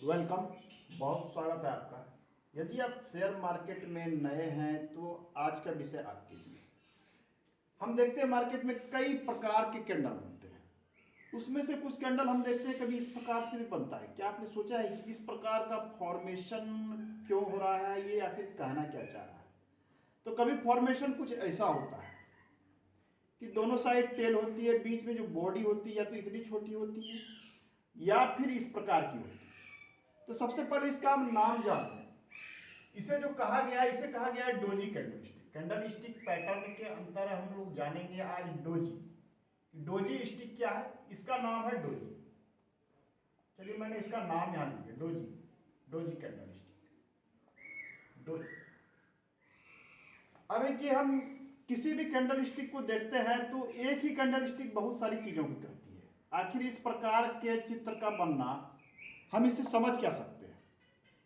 Welcome. बहुत स्वागत है आपका। यदि आप शेयर मार्केट में नए हैं तो आज का विषय आपके लिए। हम देखते हैं मार्केट में कई प्रकार के कैंडल बनते हैं, उसमें से कुछ कैंडल हम देखते हैं कभी इस प्रकार से भी बनता है। क्या आपने सोचा है कि इस प्रकार का फॉर्मेशन क्यों हो रहा है, ये आखिर कहना क्या चाह रहा है? तो कभी फॉर्मेशन कुछ ऐसा होता है कि दोनों साइड टेल होती है, बीच में जो बॉडी होती है या तो इतनी छोटी होती है या फिर इस प्रकार की होती है। तो सबसे पहले इसका हम नाम जानते हैं। इसे जो कहा गया है, इसे कहा गया है डोजी कैंडलस्टिक। कैंडलस्टिक पैटर्न के अंतर हम लोग जानेंगे आज डोजी। डोजी स्टिक क्या है? इसका नाम है डोजी। चलिए मैंने इसका नाम यहां लिख दिया, डोजी। Doji candlestick, doji. अब कि हम किसी भी कैंडलस्टिक को देखते हैं तो एक ही कैंडलस्टिक बहुत सारी चीजों को कहती है। आखिर इस प्रकार के चित्र का बनना, हम इसे समझ क्या सकते हैं?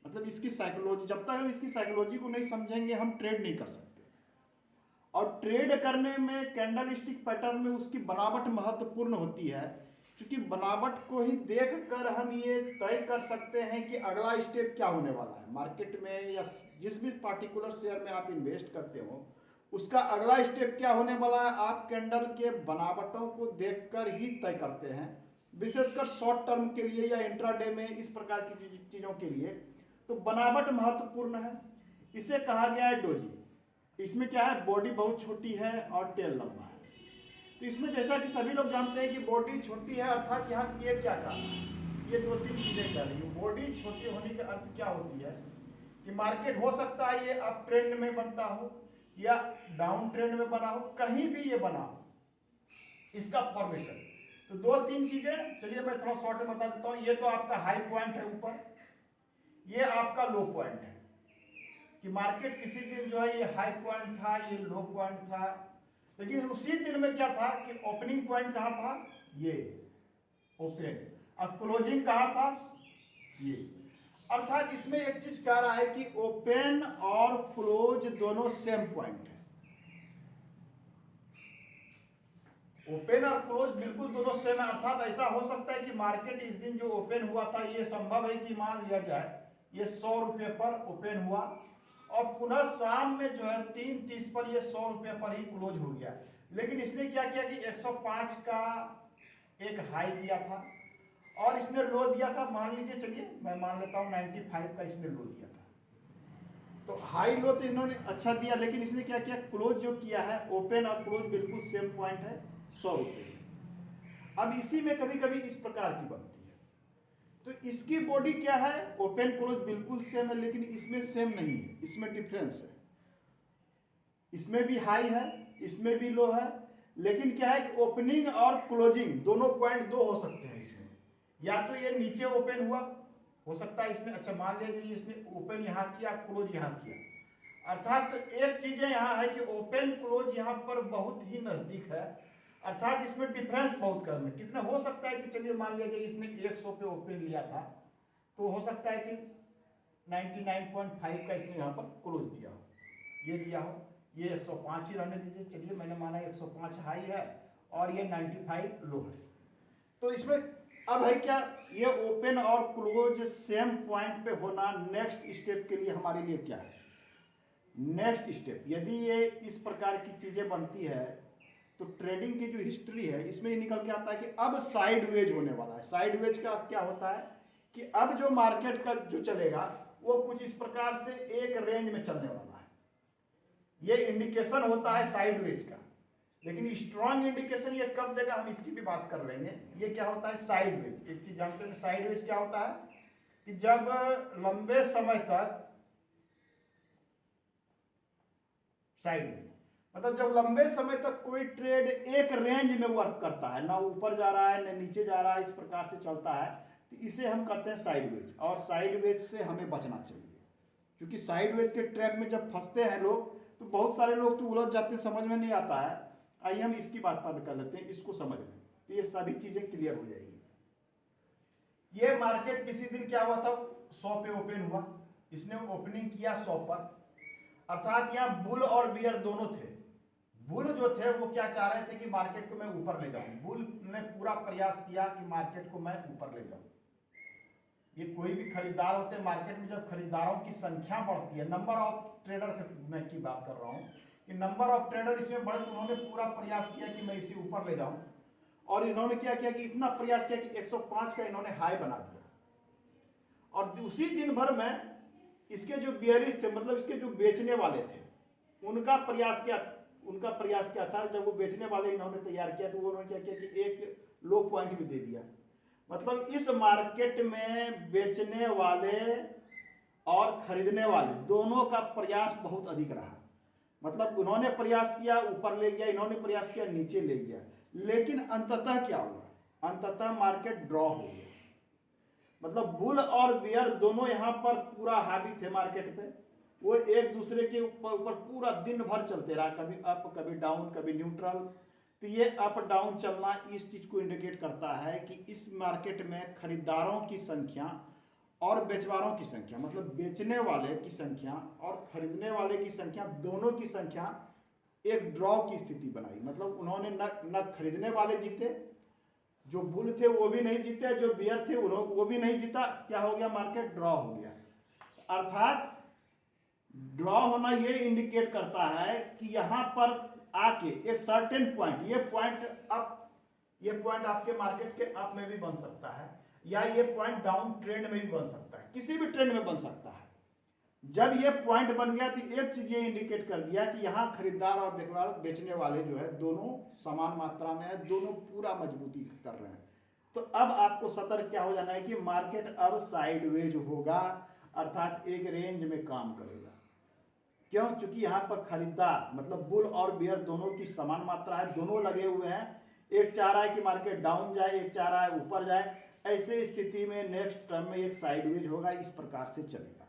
मतलब इसकी साइकोलॉजी, जब तक हम इसकी साइकोलॉजी को नहीं समझेंगे हम ट्रेड नहीं कर सकते। और ट्रेड करने में कैंडलस्टिक पैटर्न में उसकी बनावट महत्वपूर्ण होती है, क्योंकि बनावट को ही देखकर हम ये तय कर सकते हैं कि अगला स्टेप क्या होने वाला है मार्केट में, या जिस भी पार्टिकुलर शेयर में आप इन्वेस्ट करते हो उसका अगला स्टेप क्या होने वाला है। आप कैंडल के बनावटों को देखकर ही तय करते हैं, विशेषकर शॉर्ट टर्म के लिए या इंट्राडे में इस प्रकार की चीज़ों के लिए तो बनावट महत्वपूर्ण है। इसे कहा गया है डोजी। इसमें क्या है, बॉडी बहुत छोटी है और टेल लंबा है। तो इसमें जैसा कि सभी लोग जानते हैं कि बॉडी छोटी है, अर्थात यहाँ ये क्या कहा, ये दो तीन चीजें कह रही हूँ। बॉडी छोटी होने का अर्थ क्या होती है कि मार्केट हो सकता है ये अप ट्रेंड में बनता हो या डाउन ट्रेंड में बना हो, कहीं भी ये बना हो, इसका फॉर्मेशन। तो दो तीन चीजें, चलिए मैं थोड़ा शॉर्ट में बता देता हूँ। ये तो आपका हाई पॉइंट है ऊपर, ये आपका लो पॉइंट है कि मार्केट किसी दिन जो है ये हाई पॉइंट था, ये लो पॉइंट था, लेकिन उसी दिन में क्या था कि ओपनिंग पॉइंट कहां था, ये ओपन, और क्लोजिंग कहां था, ये। अर्थात इसमें एक चीज कह रहा है कि ओपन और क्लोज दोनों सेम पॉइंट है। ओपन और क्लोज बिल्कुल दोनों सेम है। अर्थात ऐसा हो सकता है कि मार्केट इस दिन जो ओपन हुआ था, ये संभव है कि मान लिया जाए ये 100 रुपये पर ओपन हुआ और पुनः शाम में जो है 3:30 पर ये 100 रुपये पर ही क्लोज हो गया। लेकिन इसने क्या किया कि 105 का एक हाई दिया था और इसने लो दिया था, मान लीजिए, चलिए मैं मान लेता हूं 95 का इसने लो दिया था। तो हाई लो तो इन्होंने अच्छा दिया, लेकिन इसने क्या किया, क्लोज जो किया है, ओपन और क्लोज बिल्कुल सेम पॉइंट है, 100 रुपये। अब इसी में कभी कभी इस प्रकार की बनती है। तो इसकी बॉडी क्या है, ओपन क्लोज बिल्कुल सेम है, लेकिन इसमें सेम नहीं है, इसमें डिफरेंस है। इसमें भी हाई है, इसमें भी लो है, लेकिन क्या है कि ओपनिंग और क्लोजिंग दोनों पॉइंट दो हो सकते हैं इसमें। या तो ये नीचे ओपन हुआ, हो सकता है इसमें, अच्छा मान लीजिए इसने ओपन यहां किया, क्लोज यहां किया। अर्थात तो एक चीजें यहां है कि ओपन क्लोज यहां पर बहुत ही नजदीक है, अर्थात इसमें डिफरेंस बहुत कम है। कितना हो सकता है कि चलिए मान लीजिए इसने 100 पे ओपन लिया था, तो हो सकता है कि 99.5 का इसने यहाँ पर क्लोज दिया हो, ये दिया हो, ये 105 ही रहने दीजिए, चलिए मैंने माना 105 हाई है और ये 95 लो है। तो इसमें अब है क्या, ये ओपन और क्लोज सेम पॉइंट पे होना नेक्स्ट स्टेप के लिए हमारे लिए क्या है, नेक्स्ट स्टेप। यदि ये इस प्रकार की चीजें बनती है तो ट्रेडिंग की जो हिस्ट्री है इसमें ये निकल के आता है कि अब साइडवेज होने वाला है। साइडवेज का क्या होता है कि अब जो मार्केट का जो चलेगा वो कुछ इस प्रकार से एक रेंज में चलने वाला है। ये इंडिकेशन होता है साइडवेज का, लेकिन स्ट्रॉन्ग इंडिकेशन ये कब देगा हम इसकी भी बात कर लेंगे। ये क्या होता है, साइडवेज। एक चीज जानते हैं साइडवेज क्या होता है कि जब लंबे समय तक, साइडवेज मतलब जब लंबे समय तक कोई ट्रेड एक रेंज में वर्क करता है, ना ऊपर जा रहा है ना नीचे जा रहा है, इस प्रकार से चलता है, तो इसे हम करते हैं साइडवेज। और साइडवेज से हमें बचना चाहिए, क्योंकि साइडवेज के ट्रैप में जब फंसते हैं लोग तो बहुत सारे लोग तो उलझ जाते हैं, समझ में नहीं आता है। आइए हम इसकी बात पर कर लेते हैं, इसको समझ लें तो ये सभी चीजें क्लियर हो जाएगी। ये मार्केट किसी दिन क्या हुआ था, 100 पे ओपन हुआ, इसने ओपनिंग किया 100 पर, अर्थात यहाँ बुल और बियर दोनों थे। बुल जो थे वो क्या चाह रहे थे कि मार्केट को मैं ऊपर ले जाऊं, बुल ने पूरा प्रयास किया कि मार्केट को मैं ऊपर ले जाऊं। कि कोई भी खरीदार होते हैं मार्केट में, जब खरीदारों की संख्या बढ़ती है, नंबर ऑफ ट्रेडर मैं की बात कर रहा हूँ कि नंबर ऑफ ट्रेडर इसमें बढ़े, तो उन्होंने पूरा प्रयास किया कि मैं इसे ऊपर ले जाऊं, और इन्होंने क्या किया कि इतना प्रयास किया कि 105 का इन्होंने हाई बना दिया, और उसी दिन भर में इसके जो बियरिश थे, मतलब इसके जो बेचने वाले थे, उनका प्रयास क्या था, जब वो बेचने वाले इन्होंने तैयार किया तो उन्होंने क्या किया कि एक लो पॉइंट भी दे दिया। मतलब इस मार्केट में बेचने वाले और खरीदने वाले दोनों का प्रयास बहुत अधिक रहा। मतलब उन्होंने प्रयास किया ऊपर ले गया, इन्होंने प्रयास किया नीचे ले गया, लेकिन अंततः क्या हुआ, अंततः मार्केट ड्रॉ हो गया। मतलब बुल और बियर दोनों यहाँ पर पूरा हावी थे मार्केट पे, वो एक दूसरे के ऊपर पूरा दिन भर चलते रहा, कभी अप कभी डाउन कभी न्यूट्रल। तो ये अप डाउन चलना इस चीज को इंडिकेट करता है कि इस मार्केट में खरीदारों की संख्या और बेचवारों की संख्या, मतलब बेचने वाले की संख्या और खरीदने वाले की संख्या, दोनों की संख्या एक ड्रॉ की स्थिति बनाई। मतलब उन्होंने न खरीदने वाले जीते, जो बुल थे वो भी नहीं जीते, जो बियर थे वो भी नहीं जीता। क्या हो गया, मार्केट ड्रॉ हो गया। अर्थात ड्रॉ होना ये इंडिकेट करता है कि यहां पर आके एक सर्टेन पॉइंट, ये पॉइंट आपके मार्केट के अप में भी बन सकता है, या ये पॉइंट डाउन ट्रेंड में भी बन सकता है, किसी भी ट्रेंड में बन सकता है। जब ये पॉइंट बन गया तो एक चीज ये इंडिकेट कर दिया कि यहाँ खरीदार और बेचने वाले जो है दोनों समान मात्रा में है, दोनों पूरा मजबूती कर रहे हैं। तो अब आपको सतर्क क्या हो जाना है कि मार्केट अब साइडवेज होगा, अर्थात एक रेंज में काम करेगा। क्यों? क्योंकि यहाँ पर खरीदार मतलब बुल और बियर दोनों की समान मात्रा है, दोनों लगे हुए हैं। एक चाह रहा है कि मार्केट डाउन जाए, एक चाह रहा है ऊपर जाए। ऐसे स्थिति में नेक्स्ट टर्म में एक साइडवेज होगा, इस प्रकार से चलेगा।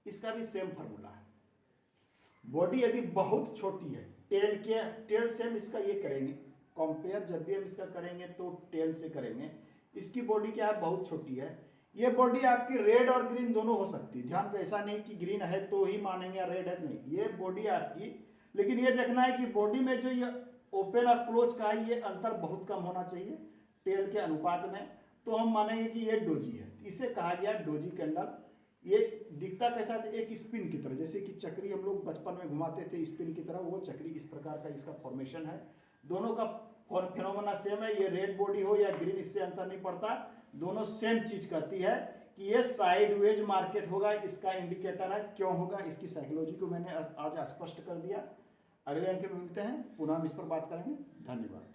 इसका भी सेम फार्मूला है। बॉडी यदि बहुत छोटी है, टेल से हम इसका ये करेंगे कंपेयर, जब भी हम इसका करेंगे तो टेल से करेंगे। इसकी बॉडी क्या है, बहुत छोटी है। ये बॉडी आपकी रेड और ग्रीन दोनों हो सकती है, ध्यान, ऐसा नहीं कि ग्रीन है तो ही मानेंगे रेड है, नहीं, ये बॉडी आपकी। लेकिन ये देखना है कि बॉडी में जो ये ओपन और क्लोज का है, ये अंतर बहुत कम होना चाहिए टेल के अनुपात में, तो हम मानेंगे कि ये डोजी है। इसे कहा गया डोजी कैंडल। ये दिखता कैसा था, एक स्पिन की तरह, जैसे कि चक्री हम लोग बचपन में घुमाते थे स्पिन की तरह, वो चक्री इस प्रकार का इसका फॉर्मेशन है। दोनों का फिनोमेना सेम है, ये रेड बॉडी हो या ग्रीन, इससे अंतर नहीं पड़ता, दोनों सेम चीज कहती है कि ये साइडवेज मार्केट होगा। इसका इंडिकेटर है, क्यों होगा, इसकी साइकोलॉजी को मैंने आज स्पष्ट कर दिया। अगले अंक में मिलते हैं, पुनः हम इस पर बात करेंगे। धन्यवाद।